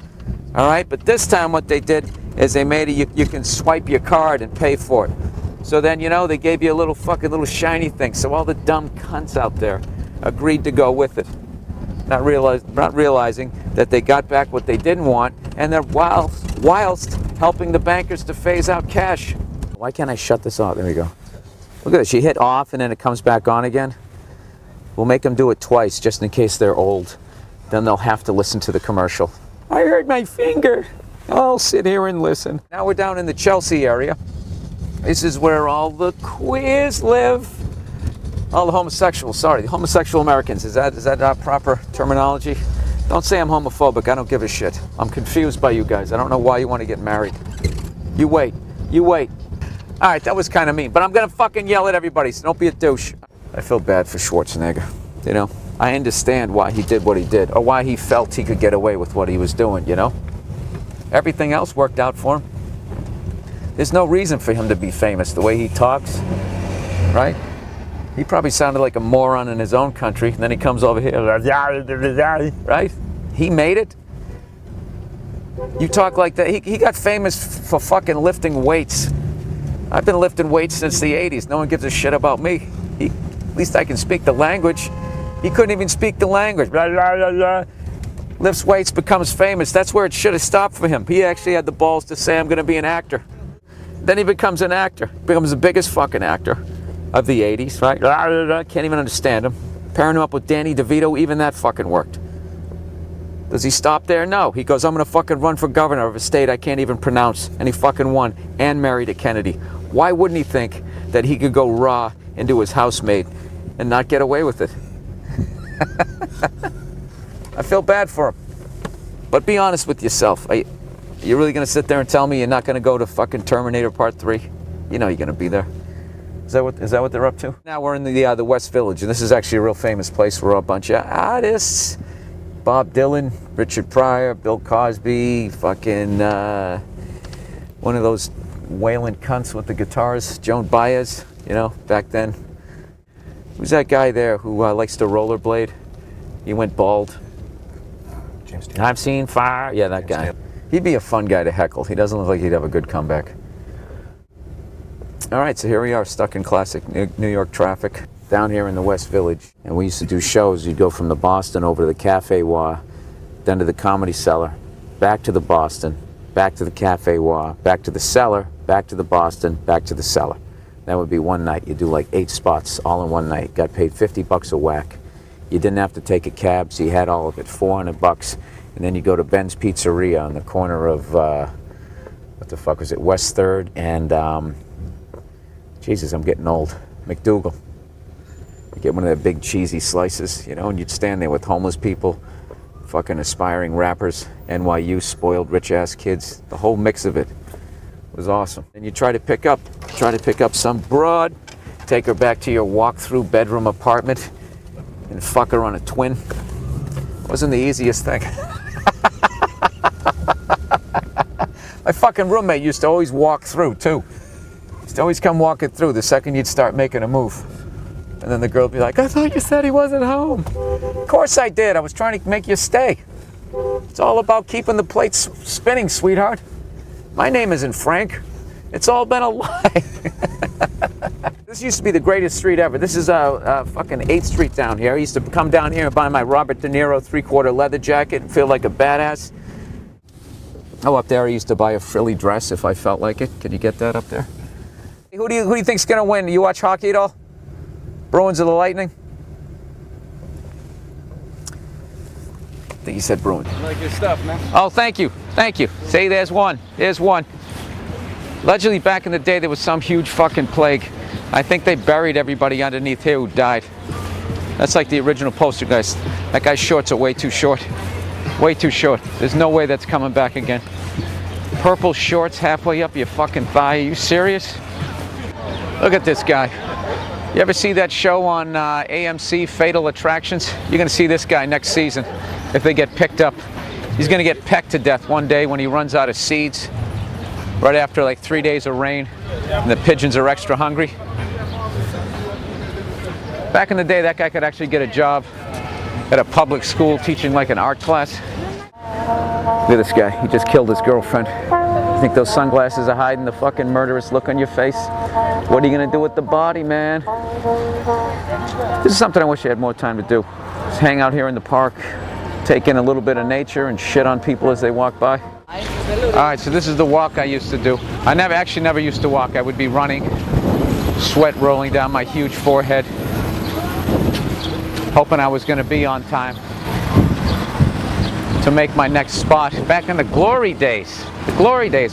All right, but this time what they did is they made it, you can swipe your card and pay for it. So then, you know, they gave you a little fucking little shiny thing. So all the dumb cunts out there agreed to go with it. Not realizing that they got back what they didn't want, and they're whilst helping the bankers to phase out cash. Why can't I shut this off? There we go. Look at this. You hit off and then it comes back on again. We'll make them do it twice just in case they're old. Then they'll have to listen to the commercial. I hurt my finger. I'll sit here and listen. Now we're down in the Chelsea area. This is where all the queers live. All the homosexuals, sorry, the homosexual Americans. Is that proper terminology? Don't say I'm homophobic. I don't give a shit. I'm confused by you guys. I don't know why you want to get married. You wait. You wait. All right, that was kind of mean, but I'm going to fucking yell at everybody, so don't be a douche. I feel bad for Schwarzenegger, you know? I understand why he did what he did, or why he felt he could get away with what he was doing, you know? Everything else worked out for him. There's no reason for him to be famous the way he talks, right? He probably sounded like a moron in his own country, and then he comes over here, right? He made it. You talk like that. He got famous for fucking lifting weights. I've been lifting weights since the 80s. No one gives a shit about me. At least I can speak the language. He couldn't even speak the language. Lifts weights, becomes famous. That's where it should have stopped for him. He actually had the balls to say, I'm going to be an actor. Then he becomes an actor. Becomes the biggest fucking actor of the 80s, right? Can't even understand him. Pairing him up with Danny DeVito, even that fucking worked. Does he stop there? No. He goes, I'm going to fucking run for governor of a state I can't even pronounce. And he fucking won and married a Kennedy. Why wouldn't he think that he could go raw into his housemaid and not get away with it? I feel bad for him. But be honest with yourself. Are you really going to sit there and tell me you're not going to go to fucking Terminator Part 3? You know you're going to be there. Is that what they're up to? Now we're in the West Village, and this is actually a real famous place where a bunch of artists Bob Dylan, Richard Pryor, Bill Cosby, fucking one of those wailing cunts with the guitars, Joan Baez, you know, back then. Who's that guy there who likes to rollerblade? He went bald. James Taylor. I've seen fire. Yeah, that guy. Taylor. He'd be a fun guy to heckle. He doesn't look like he'd have a good comeback. All right, so here we are, stuck in classic New York traffic, down here in the West Village. And we used to do shows. You'd go from the Boston over to the Cafe Wha, then to the Comedy Cellar, back to the Boston, back to the Cafe Wha, back to the Cellar, back to the Boston, back to the Cellar. That would be one night. You do like 8 spots all in one night. Got paid $50 a whack. You didn't have to take a cab, so you had all of it, $400. And then you go to Ben's Pizzeria on the corner of, what the fuck was it, West 3rd and, Jesus, I'm getting old, McDougal. You get one of the big cheesy slices, you know, and you'd stand there with homeless people, fucking aspiring rappers, NYU spoiled rich-ass kids, the whole mix of it was awesome. And you try to pick up some broad, take her back to your walk-through bedroom apartment, and fuck her on a twin. Wasn't the easiest thing. My fucking roommate used to always walk through too. Used to always come walking through the second you'd start making a move. And then the girl would be like, I thought you said he wasn't home. Of course I did. I was trying to make you stay. It's all about keeping the plates spinning, sweetheart. My name isn't Frank. It's all been a lie. This used to be the greatest street ever. This is fucking 8th Street down here. I used to come down here and buy my Robert De Niro 3/4 leather jacket and feel like a badass. Oh, up there I used to buy a frilly dress if I felt like it. Can you get that up there? Who do you think's gonna win? You watch hockey at all? Bruins or the Lightning? I think you said Bruins. I like your stuff, man. Oh, thank you. Thank you. See, there's one. There's one. Allegedly, back in the day, there was some huge fucking plague. I think they buried everybody underneath here who died. That's like the original poster, guys. That guy's shorts are way too short. Way too short. There's no way that's coming back again. Purple shorts halfway up your fucking thigh. Are you serious? Look at this guy. You ever see that show on AMC, Fatal Attractions? You're going to see this guy next season if they get picked up. He's going to get pecked to death one day when he runs out of seeds, right after like 3 days of rain, and the pigeons are extra hungry. Back in the day, that guy could actually get a job at a public school teaching like an art class. Look at this guy. He just killed his girlfriend. You think those sunglasses are hiding the fucking murderous look on your face? What are you going to do with the body, man? This is something I wish I had more time to do. Just hang out here in the park, take in a little bit of nature and shit on people as they walk by. All right, so this is the walk I used to do. I never used to walk. I would be running, sweat rolling down my huge forehead, hoping I was going to be on time to make my next spot. Back in the glory days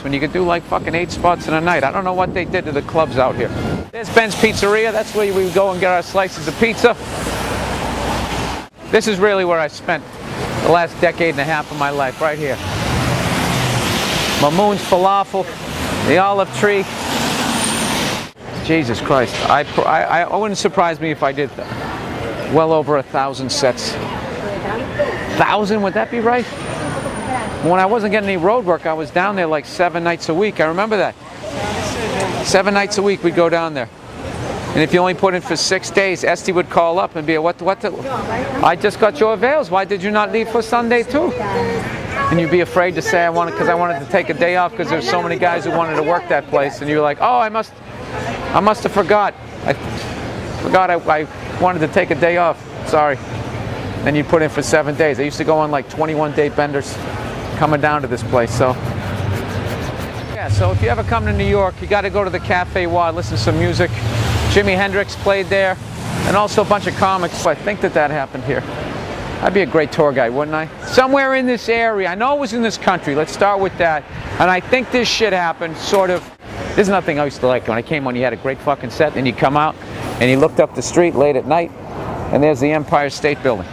when you could do like fucking 8 spots in a night. I don't know what they did to the clubs out here. There's Ben's Pizzeria. That's where we would go and get our slices of pizza. This is really where I spent the last decade and a half of my life, right here. Mamoon's Falafel, the Olive Tree. Jesus Christ, I wouldn't surprise me if I did well over 1,000 sets. 1,000, would that be right? When I wasn't getting any road work, I was down there like 7 nights a week. I remember that. 7 nights a week we'd go down there. And if you only put in for 6 days, Esty would call up and be, I just got your avails. Why did you not leave for Sunday too? And you'd be afraid to say because I wanted to take a day off because there's so many guys who wanted to work that place. And you're like, oh, I must have forgot. I forgot I wanted to take a day off. Sorry. Then you put in for 7 days. I used to go on like 21-day benders coming down to this place. So yeah, so if you ever come to New York, you got to go to the Cafe Wha, listen to some music. Jimi Hendrix played there, and also a bunch of comics. I think that happened here. I'd be a great tour guide, wouldn't I? Somewhere in this area. I know it was in this country. Let's start with that. And I think this shit happened sort of. There's nothing I used to like. When I came on, you had a great fucking set, and you come out, and you looked up the street late at night, and there's the Empire State Building.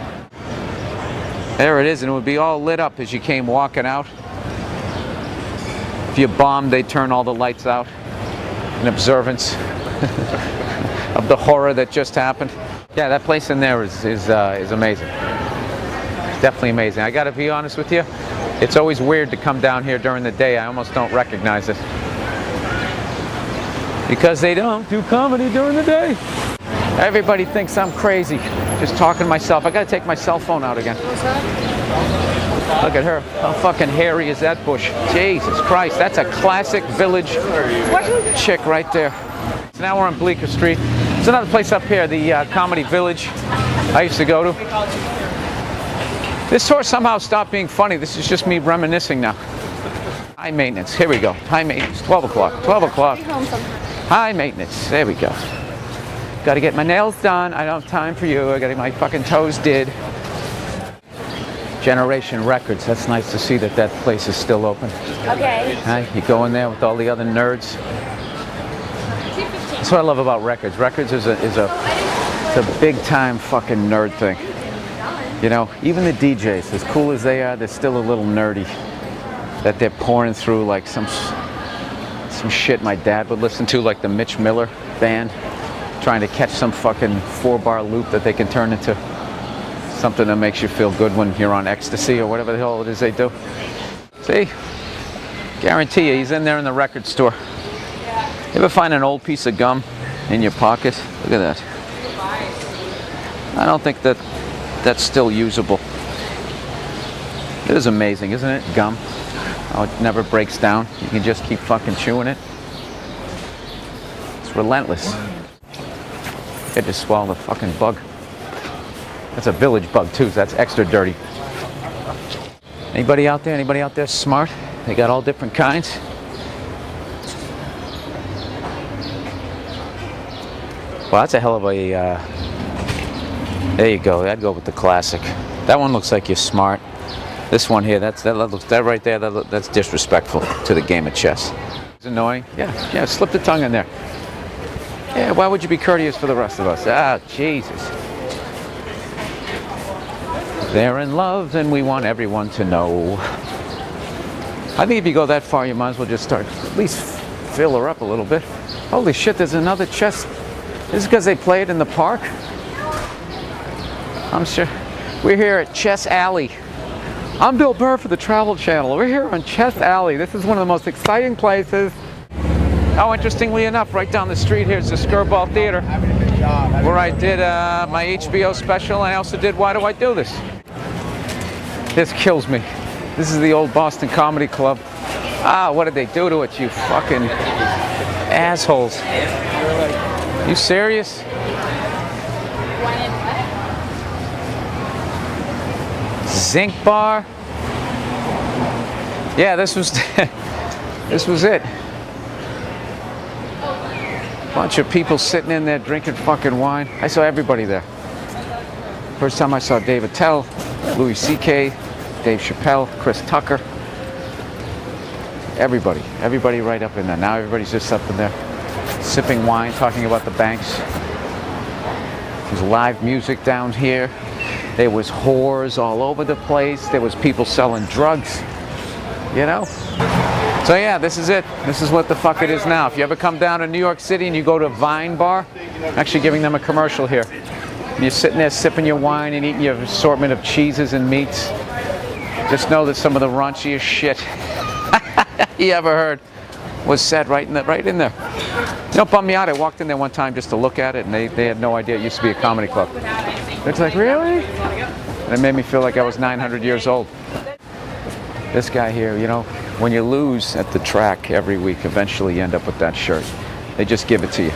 There it is, and it would be all lit up as you came walking out. If you bombed, they'd turn all the lights out in observance of the horror that just happened. Yeah, that place in there is amazing. Definitely amazing. I gotta be honest with you, it's always weird to come down here during the day. I almost don't recognize it. Because they don't do comedy during the day. Everybody thinks I'm crazy. Just talking to myself. I gotta take my cell phone out again. Look at her. How fucking hairy is that bush? Jesus Christ, that's a classic Village chick right there. So now we're on Bleecker Street. There's another place up here, the Comedy Village I used to go to. This tour somehow stopped being funny. This is just me reminiscing now. High maintenance. Here we go. High maintenance. 12 o'clock. 12 o'clock. High maintenance. There we go. Got to get my nails done. I don't have time for you. I got to get my fucking toes did. Generation Records. That's nice to see that that place is still open. Okay. You go in there with all the other nerds. That's what I love about Records. Records is a big time fucking nerd thing. You know, even the DJs, as cool as they are, they're still a little nerdy. That they're pouring through like some shit my dad would listen to, like the Mitch Miller Band, trying to catch some fucking 4-bar loop that they can turn into something that makes you feel good when you're on ecstasy or whatever the hell it is they do. See? Guarantee you, he's in there in the record store. You ever find an old piece of gum in your pocket? Look at that. I don't think that's still usable. It is amazing, isn't it? Gum. Oh, it never breaks down. You can just keep fucking chewing it. It's relentless. I just swallow the fucking bug. That's a Village bug too, so that's extra dirty. Anybody out there? Anybody out there smart? They got all different kinds. Well, that's a hell of a, there you go, I'd go with the classic. That one looks like you're smart. This one here, that right there, that's disrespectful to the game of chess. It's annoying. Yeah, slip the tongue in there. Yeah, why would you be courteous for the rest of us? Ah, Jesus. They're in love and we want everyone to know. I think if you go that far, you might as well just start, at least fill her up a little bit. Holy shit, there's another chess. This is because they play it in the park? I'm sure. We're here at Chess Alley. I'm Bill Burr for the Travel Channel. We're here on Chess Alley. This is one of the most exciting places. Oh, interestingly enough, right down the street here is the Skirball Theater, where I did my HBO special, and I also did Why Do I Do This? This kills me. This is the old Boston Comedy Club. Ah, what did they do to it, you fucking assholes? You serious? Zinc Bar. Yeah, this was this was it. Bunch of people sitting in there drinking fucking wine. I saw everybody there. First time I saw Dave Attell, Louis C.K., Dave Chappelle, Chris Tucker. Everybody right up in there. Now everybody's just up in there sipping wine, talking about the banks. There's live music down here. There was whores all over the place. There was people selling drugs, you know? So yeah, this is it. This is what the fuck it is now. If you ever come down to New York City and you go to Vine Bar, I'm actually giving them a commercial here. You're sitting there sipping your wine and eating your assortment of cheeses and meats. Just know that some of the raunchiest shit you ever heard was said right in there. You know, it bummed me out. I walked in there one time just to look at it, and they had no idea it used to be a comedy club. It's like, really? And it made me feel like I was 900 years old. This guy here, you know, when you lose at the track every week, eventually you end up with that shirt. They just give it to you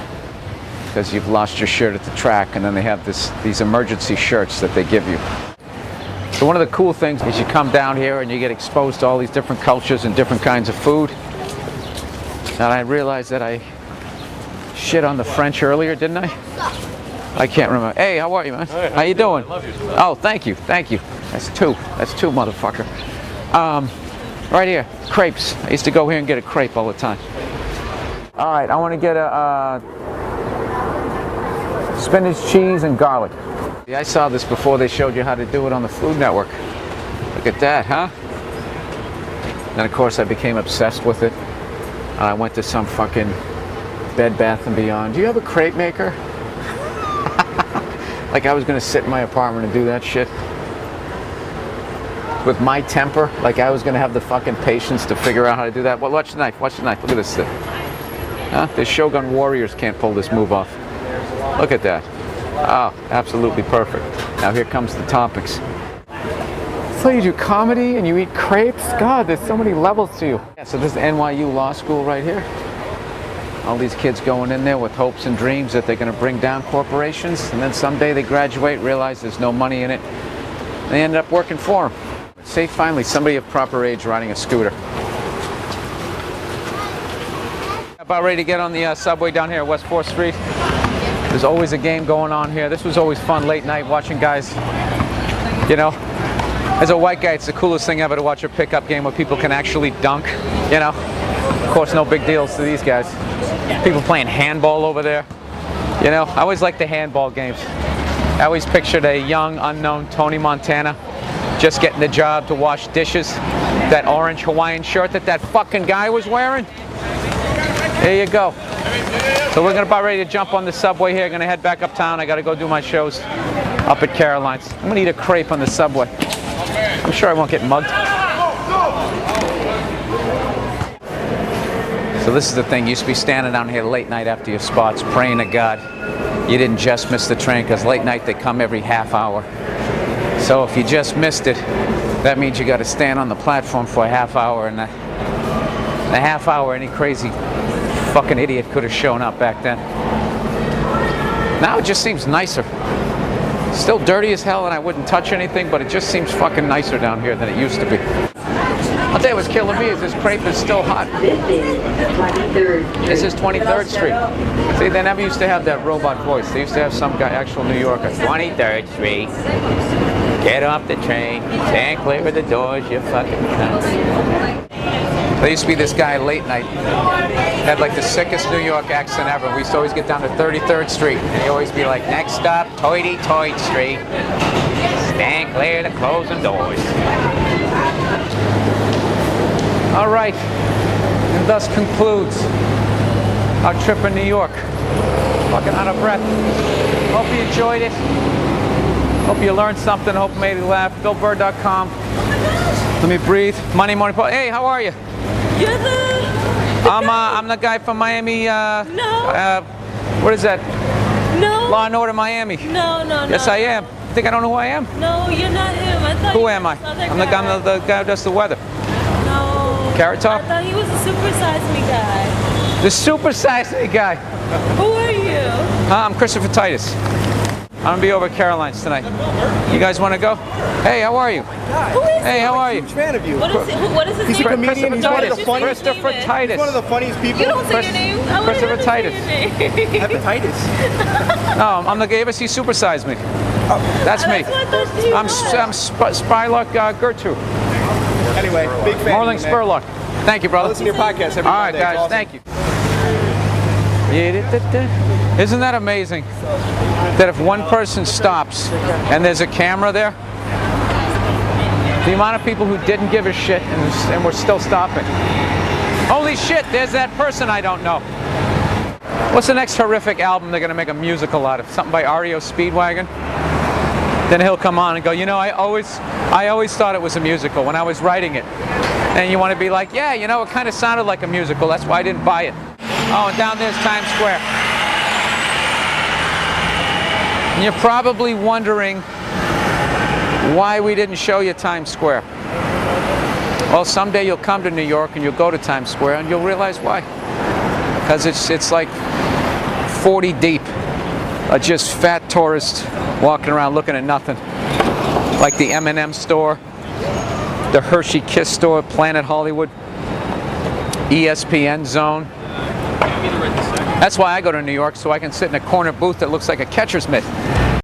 because you've lost your shirt at the track, and then they have these emergency shirts that they give you. So one of the cool things is you come down here and you get exposed to all these different cultures and different kinds of food. And I realized that I shit on the French earlier, didn't I? I can't remember. Hey, how are you, man? Hey, how you doing? I love you. Oh, thank you. That's two, motherfucker. Right here, crepes. I used to go here and get a crepe all the time. All right, I want to get a spinach, cheese, and garlic. Yeah, I saw this before they showed you how to do it on the Food Network. Look at that, huh? Then, of course, I became obsessed with it. I went to some fucking Bed Bath & Beyond. Do you have a crepe maker? Like I was going to sit in my apartment and do that shit. with my temper, like I was gonna have the fucking patience to figure out how to do that. Well, watch the knife, watch the knife. Look at this thing. Huh? The Shogun warriors can't pull this move off. Look at that. Oh, absolutely perfect. Now here comes the topics. So you do comedy and you eat crepes? God, there's so many levels to you. Yeah, so this is NYU Law School right here. All these kids going in there with hopes and dreams that they're going to bring down corporations, and then someday they graduate, realize there's no money in it, and they end up working for them. Say finally somebody of proper age riding a scooter. About ready to get on the subway down here at West 4th Street. There's always a game going on here. This was always fun late night watching guys, you know. As a white guy, it's the coolest thing ever to watch a pickup game where people can actually dunk, you know. Of course, no big deals to these guys. People playing handball over there. You know, I always liked the handball games. I always pictured a young, unknown Tony Montana just getting the job to wash dishes. That orange Hawaiian shirt that fucking guy was wearing. There you go. So we're about ready to jump on the subway here. Gonna head back uptown. I gotta go do my shows up at Caroline's. I'm gonna eat a crepe on the subway. I'm sure I won't get mugged. So this is the thing. You used to be standing down here late night after your spots, praying to God you didn't just miss the train, because late night they come every half hour. So if you just missed it, that means you got to stand on the platform for a half hour, and in a half hour any crazy fucking idiot could have shown up back then. Now it just seems nicer. Still dirty as hell and I wouldn't touch anything, but it just seems fucking nicer down here than it used to be. I'll tell you what's killing me is this crepe is still hot. This is 23rd Street. See, they never used to have that robot voice. They used to have some guy, actual New Yorker. 23rd Street. Get off the train. Stand clear of the doors, you fucking cunt. There used to be this guy late night. Had like the sickest New York accent ever. We used to always get down to 33rd Street. And he'd always be like, next stop, Toity-Toit Street. Stand clear of the closing doors. All right, and thus concludes our trip in New York. Fucking out of breath. Hope you enjoyed it. Hope you learned something. Hope it made you laugh. BillBurr.com. Let me breathe. Monday Morning Post. Hey, how are you? You're the... I'm the guy from Miami. No. What is that? No. Law and Order Miami. No. Yes, I am. You think I don't know who I am? No, you're not him. I thought Who you am I? were this other I'm the guy who does the weather. No. Carrot Top? I thought he was a Super Size Me guy. The Super Size Me guy. Who are you? I'm Christopher Titus. I'm gonna be over at Caroline's tonight. You guys want to go? Hey, how are you? Who is Hey, how are you? Huge fan of you. What is his He's a name? comedian. He's one of the funniest. Christopher Titus. He's one of the funniest people. You don't say your name. I wanna Christopher hear you Titus. say your name. Hepatitis. No, I'm the guy. You ever see Super Size Me? That's me. That's what I thought you I'm were. Spylock Gertrude. Anyway, big fan. Morling of you, man. Spurlock. Thank you, I brother. listen to your podcast every All right, Monday. guys. It's awesome. Thank you. Isn't that amazing? That if one person stops and there's a camera there, the amount of people who didn't give a shit and were still stopping. Holy shit, there's that person I don't know. What's the next horrific album they're going to make a musical out of? Something by REO Speedwagon? Then he'll come on and go, you know, I always thought it was a musical when I was writing it. And you want to be like, yeah, you know, it kind of sounded like a musical. That's why I didn't buy it. Oh, and down there's Times Square. And you're probably wondering why we didn't show you Times Square. Well, someday you'll come to New York and you'll go to Times Square and you'll realize why. Because it's like 40 deep. Just fat tourists walking around looking at nothing. Like the M&M store, the Hershey Kiss store, Planet Hollywood, ESPN Zone. That's why I go to New York, so I can sit in a corner booth that looks like a catcher's mitt.